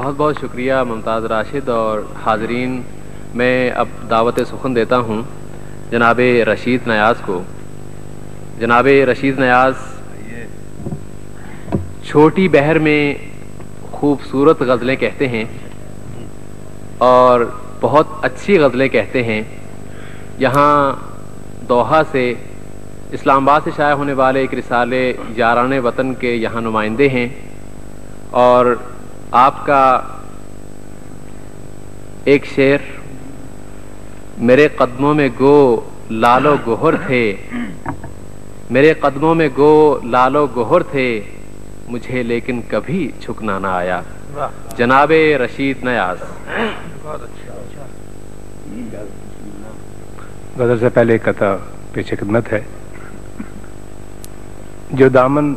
بہت بہت شکریہ ممتاز راشد اور حاضرین. میں اب دعوت سخن دیتا ہوں جناب رشید نیاز کو. جناب رشید نیاز چھوٹی بہر میں خوبصورت غزلیں کہتے ہیں اور بہت اچھی غزلیں کہتے ہیں. یہاں دوحہ سے اسلام آباد سے شائع ہونے والے ایک رسالے یاران وطن کے یہاں نمائندے ہیں اور آپ کا ایک شعر میرے قدموں میں گو لال و گہر تھے، میرے قدموں میں گو لال و گہر تھے، مجھے لیکن کبھی جھکنا نہ آیا. جناب رشید نیاز. غزل سے پہلے ایک قطع پیش خدمت ہے. جو دامن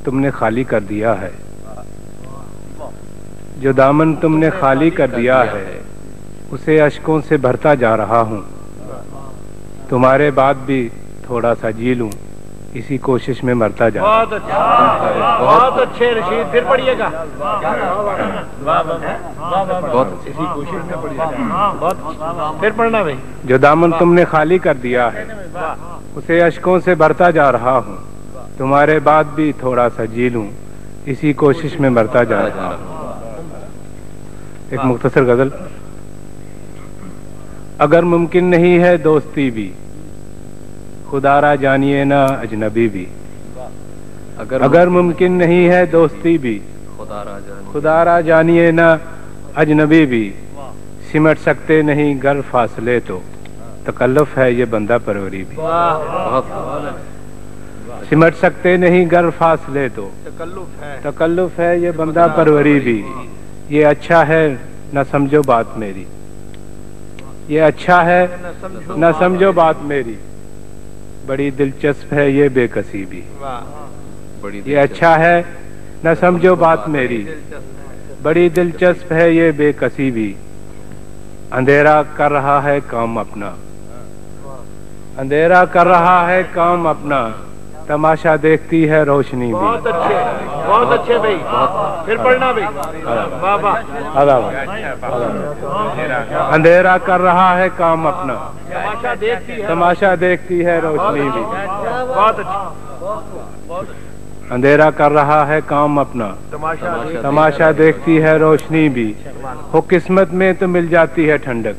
تم نے خالی کر دیا ہے، جو دامن تم نے خالی کر دیا ہے، اسے اشکوں سے بھرتا جا رہا ہوں. تمہارے بعد بھی تھوڑا سا جی لوں، اسی کوشش میں مرتا جا رہا ہوں. بہت اچھا، بہت اچھے رشید. پھر پڑھیے گا. اسی کوشش میں پڑھیے گا. پھر پڑھنا بھائی. جو دامن تم نے خالی کر دیا ہے، اسے اشکوں سے بھرتا جا رہا ہوں. تمہارے بعد بھی تھوڑا سا جی لوں، اسی کوشش میں مرتا جا رہا ہوں. ایک مختصر غزل. اگر ممکن نہیں ہے دوستی بھی، خدا را جانیے نہ اجنبی بھی. اگر ممکن نہیں ہے دوستی بھی، خدا را جانیے نہ اجنبی بھی. سمٹ سکتے نہیں گر فاصلے تو تکلف ہے یہ بندہ پروری بھی. سمٹ سکتے نہیں گر فاصلے تو تکلف ہے یہ بندہ پروری بھی. یہ اچھا ہے نہ سمجھو بات میری، یہ اچھا ہے نہ سمجھو بات میری. بڑی دلچسپ ہے یہ بے کسی بھی. یہ اچھا ہے نہ سمجھو بات میری، بڑی دلچسپ ہے یہ بے کسی بھی. اندھیرا کر رہا ہے کام اپنا، اندھیرا کر رہا ہے کام اپنا، تماشا دیکھتی ہے روشنی بھی. بہت اچھے، بہت اچھے بھائی. پھر پڑھنا بھائی. اندھیرا کر رہا ہے کام اپنا، تماشا دیکھتی ہے، تماشا دیکھتی ہے روشنی بھی. بہت اچھا. اندھیرا کر رہا ہے کام اپنا، تماشا دیکھتی ہے روشنی بھی. ہو قسمت میں تو مل جاتی ہے ٹھنڈک،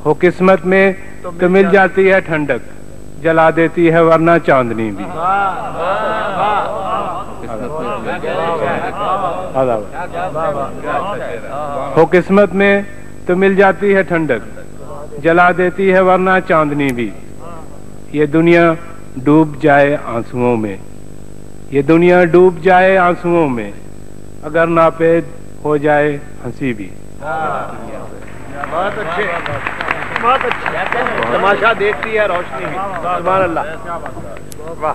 ہو قسمت میں تو مل جاتی ہے ٹھنڈک، جلا دیتی ہے ورنہ چاندنی بھی. ہو قسمت میں تو مل جاتی ہے ٹھنڈک، جلا دیتی ہے ورنہ چاندنی بھی. یہ دنیا ڈوب جائے آنسوؤں میں، یہ دنیا ڈوب جائے آنسوؤں میں، اگر ناپید ہو جائے ہنسی بھی. بہت اچھے، بہت اچھے. تماشا دیکھتی ہے روشنی بھی. سبحان اللہ. واہ.